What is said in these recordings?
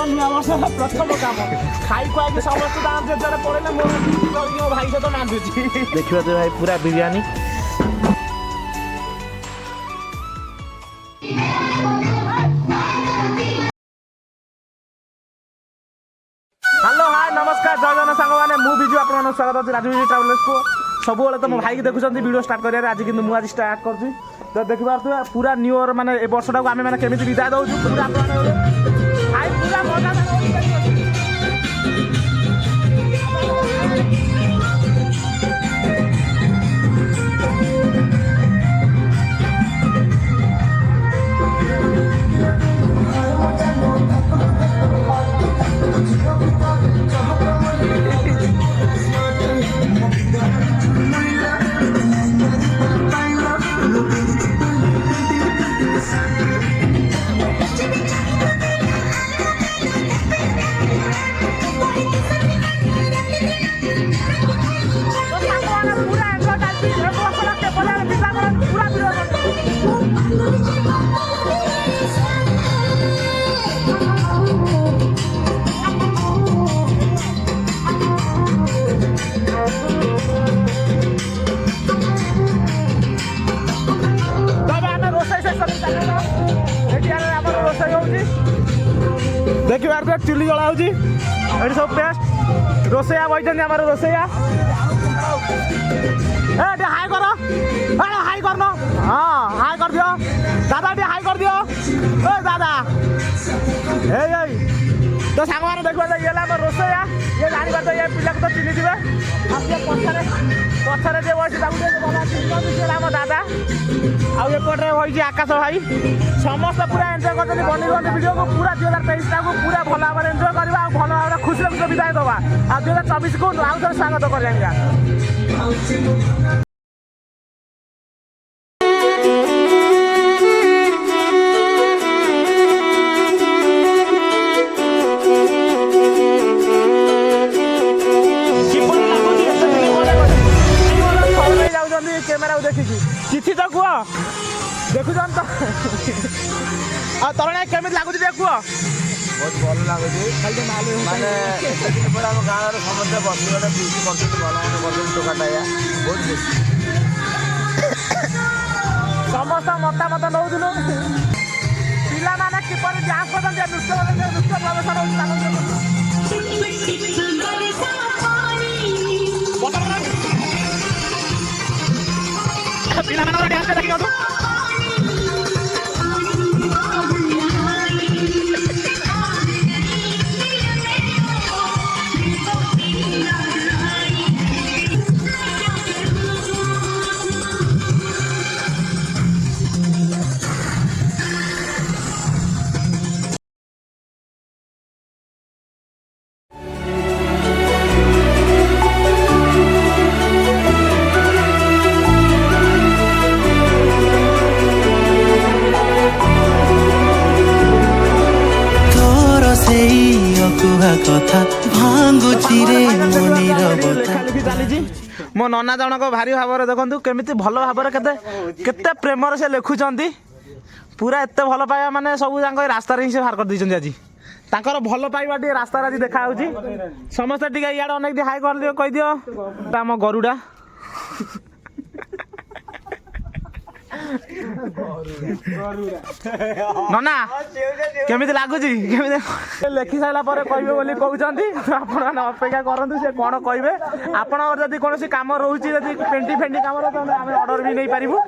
नूआ वर्ष प्रथम काम खाई खुआ समस्त जेजड़े पड़े मो भाई सहित नांदुची देखिए तो भाई पूरा बिरयानी हेलो हाय नमस्कार जय जन सांग मैंने मुझे आप स्वागत अच्छी राजू ट्रावेलर्स को सब तो मो भाई की देखुं वीडियो स्टार्ट कर आज कि मुझे स्टार्ट कर देखिए पूरा न्यू इयर माने ए वर्षटा को आम मैंने केमी विदाय दौर पूरा पूरा मजा देखिए चुली जला ये सब पेस्ट रोसैया बही आम रोसैया हाई कर हाई कर हाँ हाई कर दियो दादा टे हाई कर दियो दादा तो सांग मैंने देखो ये रोसैया ये जानवर तो ये पिला तो चिन्ह थे पछारे जे बस आम दादा आपटे बही आकाश भाई समस्त पूरा एंजॉय कर बनी वीडियो को पूरा 2023 को पूरा भल भाव एंजॉय करवा भल भाव खुशी खुशी विदाय दवा आ 2024 को आउ थे स्वागत कर कैमेरा देखिकी किसी तो कह देखुन तो तरण केमी लगुच कह बहुत भल लगुच माने आम गाँव समस्त बस भल टोकाटा बहुत समस्त मतामत नौ पिला माने किपर डांस करते नृत्य प्रदर्शन पिला डांस देखिए कथा भांगुची रे मनिर बथा मो नना जनक भारी भाव देखु केमी भल भाव केते प्रेमर से लिखुंट पूरा एत भल पाइबा माने सब रास्तार ही से बाहर कर दी आज तांकर भल पाइबा टी रास्ता आज देखा समस्त टे इे अनेक हाई कर दियो कह दियो आम गरुड़ा नना केमी लगुच लिखि सारा कहे बोली कहते अपेक्षा करूँ से कौन कहे आपड़ी कौन कम रोचे पेंटी फेंटी कम आम अर्डर भी नहीं पारू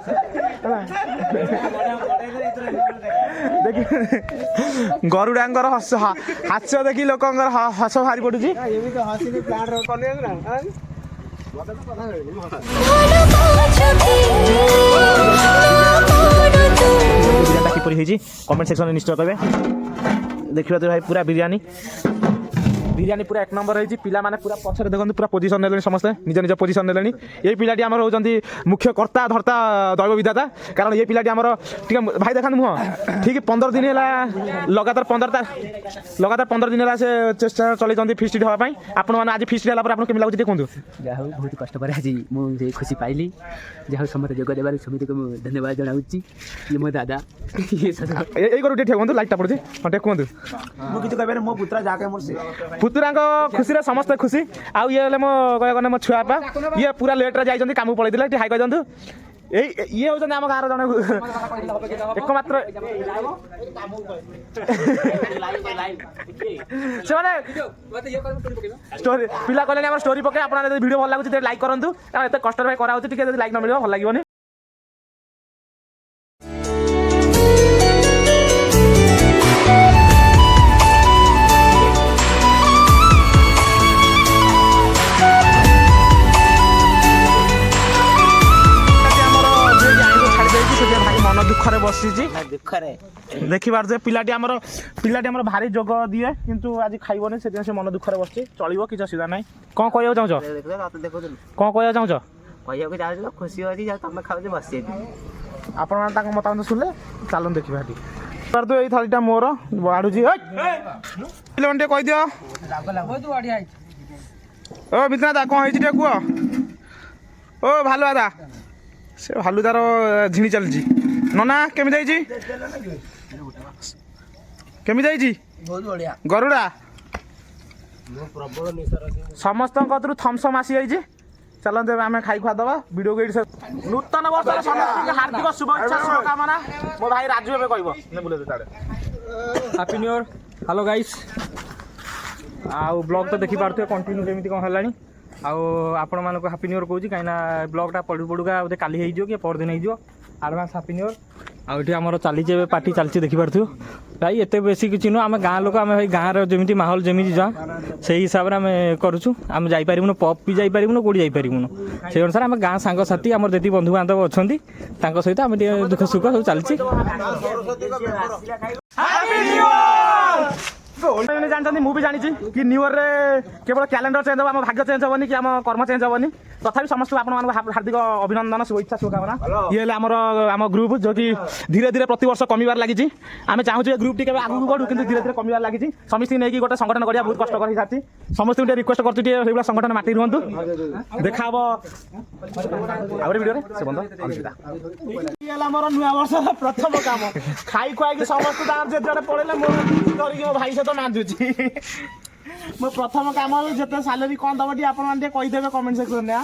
गरुड़ा हास्य देखी लोक हस बाहरी पड़ू किपरि कमेंट सेक्शन में निश्चय कहे देखिए तो भाई पूरा बिरयानी ବିରିୟାନୀ ପୁରା 1 ନମ୍ବର ହେଇଛି। ପିଲାମାନେ ପୁରା ପଛରେ ଦେଖନ୍ତୁ ପୁରା ପୋଜିସନ୍ ନେଲେଣି, ସମସ୍ତେ ନିଜ ନିଜ ପୋଜିସନ୍ ନେଲେଣି। ଏଇ ପିଲାଟି ଆମର ହେଉଛନ୍ତି ମୁଖ୍ୟ କର୍ତ୍ତା ଧର୍ତ୍ତା ଦୈବ ବିଧାତା, କାରଣ ଏ ପିଲାଟି ଆମର ଟିକେ ଭାଇ ଦେଖାନ୍ତୁ ମୁହଁ ଠିକ୍ 15 ଦିନ ହେଲା ଲଗାତାର 15 ଦିନ ହେଲା ସେ ଚେଷ୍ଟା ଚଲେଇଛନ୍ତି ଫିଷ୍ଟ ହେବା ପାଇଁ। ଆପଣମାନେ ଆଜି ଫିଷ୍ଟ ହେଲା ପରେ ଆପଣଙ୍କୁ କେମିତି ଲାଗୁଛି ଟିକେ କୁହନ୍ତୁ। ଯାହା ହଉ ବହୁତ କଷ୍ଟ ପରେ ଆଜି ମୁଁ ସେ ଖୁସି ପାଇଲି। ଯାହା ହଉ ସମସ୍ତେ ଯୋଗ ଦେବାରୁ ସମିତିକୁ ମୁଁ ଧନ୍ୟବାଦ ଜଣାଉଛି। ଇଏ ମୋ ଦାଦା ଏଇ ଘରୁ ଟିକେ କୁହନ୍ତୁ, ଲାଇଟ୍ଟା ପଡ଼ୁଛି, ହଁ ଟିକେ କୁହନ୍ତୁ। ମୁଁ କିଛି କହିବାନି, ମୋ ପୁତ୍ରା ଯାହା ମୋର ସେ ପୁତୁରାଙ୍କ ଖୁସିରେ ସମସ୍ତେ ଖୁସି। ଆଉ ଇଏ ହେଲେ ମୋ କହିବାକୁ ଗଲେ ମୋ ଛୁଆ ବାପା, ଇଏ ପୁରା ଲେଟ୍ରେ ଯାଇଛନ୍ତି କାମକୁ ପଳେଇଥିଲେ, ଟିକେ ହାଇ କହିଦିଅନ୍ତୁ। ଇଏ ହେଉଛନ୍ତି ଆମ ଗାଁର ଜଣେ ଏକମାତ୍ର ସେମାନେ ଷ୍ଟୋରି ପିଲା କହିଲେଣି ଆମର ଷ୍ଟୋରି ପକେଇ। ଆପଣ ଯଦି ଭିଡ଼ିଓ ଭଲ ଲାଗୁଛି ଟିକେ ଲାଇକ୍ କରନ୍ତୁ, କାରଣ ଏତେ କଷ୍ଟରେ ଭାଇ କରାହେଉଛି, ଟିକେ ଯଦି ଲାଇକ୍ ନ ମିଳିବ ଭଲ ଲାଗିବନି। ମନ ଦୁଃଖରେ ବସିଛି, ଦୁଃଖରେ ଦେଖିପାରୁଥିବେ ପିଲାଟି ଆମର ଭାରି ଯୋଗ ଦିଏ, କିନ୍ତୁ ଆଜି ଖାଇବନି, ସେଥିପାଇଁ ସେ ମନ ଦୁଃଖରେ ବସିଛି। ଚଳିବ, କିଛି ଅସୁବିଧା ନାହିଁ। କ'ଣ କହିବାକୁ ଚାହୁଁଛ? ଦେଖୁଥିଲୁ କ'ଣ କହିବାକୁ ଚାହୁଁଛ? କହିବାକୁ ଚାହୁଁଛୁ ଖୁସି ଅଛି ଯାହା ତମେ ଖାଉଛ ବସି। ଆପଣମାନେ ତାଙ୍କ ମତାମତ ଶୁଣିଲେ ଚାଲନ୍ତୁ ଦେଖିବା ଏଠି। ଏଇ ଥାଳିଟା ମୋର ବାଢ଼ୁଛି, ପିଲାମାନେ ଟିକେ କହିଦିଅ। ଓ ମିତ୍ର ଦାଦା କ'ଣ ହେଇଛି ଟିକେ କୁହ। ଓ ଭାଲୁ ଦାଦା, ସେ ଭାଲୁ ତାର ଝିଣି ଚାଲିଛି। ନନା କେମିତି ହେଇଛି? କେମିତି ହେଇଛି? ବହୁତ ବଢିଆ। ଗରୁଡ଼ା ସମସ୍ତଙ୍କ କତରୁ ଥମ୍ସଅପ୍ ଆସିଯାଇଛି। ଚାଲନ୍ତୁ ଏବେ ଆମେ ଖାଇ ଖୁଆ ଦେବା। ଭିଡ଼ିଓକୁ ଏଇଠି ନୂତନ ବର୍ଷର ସମସ୍ତଙ୍କୁ ହାର୍ଦ୍ଦିକ ଶୁଭେଚ୍ଛା ଶୁଭକାମନା। ମୋ ଭାଇ ରାଜୁ ଏବେ କହିବ। Happy new year. Hello guys, ଆଉ ବ୍ଲଗ୍ ତ ଦେଖିପାରୁଥିବେ କଣ୍ଟିନ୍ୟୁ କେମିତି କ'ଣ ହେଲାଣି। ଆଉ ଆପଣମାନଙ୍କୁ ହାପି ନ୍ୟୁ ଇୟର କହୁଛି, କାହିଁକିନା ବ୍ଲଗ୍ଟା ପଢ଼ୁ ପଢ଼ୁକା ବୋଧେ କାଲି ହେଇଯିବ କି ପରଦିନ ହେଇଯିବ। Advance happy new year. ଆଉ ଏଠି ଆମର ଚାଲିଛି ଏବେ ପାର୍ଟି ଚାଲିଛି, ଦେଖିପାରୁଥିବ ଭାଇ। ଏତେ ବେଶୀ କିଛି ନୁହଁ, ଆମେ ଗାଁ ଲୋକ, ଆମେ ଭାଇ ଗାଁର ଯେମିତି ମାହୋଲ ଯେମିତି ଯାହା ସେଇ ହିସାବରେ ଆମେ କରୁଛୁ। ଆମେ ଯାଇପାରିବୁନୁ ପପ୍ ବି ଯାଇପାରିବୁନୁ, କେଉଁଠି ଯାଇପାରିବୁନୁ। ସେଇ ଅନୁସାରେ ଆମେ ଗାଁ ସାଙ୍ଗସାଥି ଆମର ଯେତିକି ବନ୍ଧୁବାନ୍ଧବ ଅଛନ୍ତି ତାଙ୍କ ସହିତ ଆମେ ଟିକେ ଦୁଃଖ ସୁଖ ସବୁ ଚାଲିଛି। ଜାଣିଛନ୍ତି, ମୁଁ ବି ଜାଣିଛି କି ନ୍ୟୁ ଇୟରରେ କେବଳ କ୍ୟାଲେଣ୍ଡର ଚେଞ୍ଜ ହେବ, ଆମ ଭାଗ୍ୟ ଚେଞ୍ଜ ହେବନି କି ଆମ କର୍ମ ଚେଞ୍ଜ ହେବନି। ତଥାପି ସମସ୍ତଙ୍କୁ ଆପଣମାନଙ୍କୁ ହାର୍ଦ୍ଦିକ ଅଭିନନ୍ଦନ, ଶୁଭେଚ୍ଛା ଶୁଭକାମନା। ଇଏ ହେଲେ ଆମ ଗ୍ରୁପ୍, ଯେଉଁକି ଧୀରେ ଧୀରେ ପ୍ରତିବର୍ଷ କମିବାର ଲାଗିଛି। ଆମେ ଚାହୁଁଛୁ ଏ ଗ୍ରୁପ୍ଟି କେବେ ଆଗକୁ ବଢ଼ୁ, କିନ୍ତୁ ଧୀରେ ଧୀରେ କମିବାର ଲାଗିଛି। ସମସ୍ତଙ୍କୁ ନେଇକି ଗୋଟେ ସଂଗଠନ କରିବା ବହୁତ କଷ୍ଟକର ହେଇସାରିଛି। ସମସ୍ତଙ୍କୁ ଟିକେ ରିକ୍ୱେଷ୍ଟ କରୁଛୁ, ଟିକେ ସେଇଭଳିଆ ସଂଗଠନ ମାଟି ରୁହନ୍ତୁ। ଦେଖା ହେବ ଆଉ ଗୋଟେ ଭିଡ଼ିଓରେ। ସେ ବନ୍ଧ ହେଲା ଆମର ନୂଆ ବର୍ଷର ପ୍ରଥମ କାମ। ଖାଇ ଖୁଆଇକି ସମସ୍ତେ ତାଙ୍କର ଯେତେବେଳେ ପଳେଇଲେ, ମୋର ଧରିକି ମୋ ଭାଇ ସହିତ ମାଞ୍ଚୁଛି। ମୋ ପ୍ରଥମ କାମ ଯେତେ ସାଲେରୀ କ'ଣ ଦେବ ଟିକେ ଆପଣମାନେ ଟିକେ କହିଦେବେ କମେଣ୍ଟ ସେକ୍ସନରେ।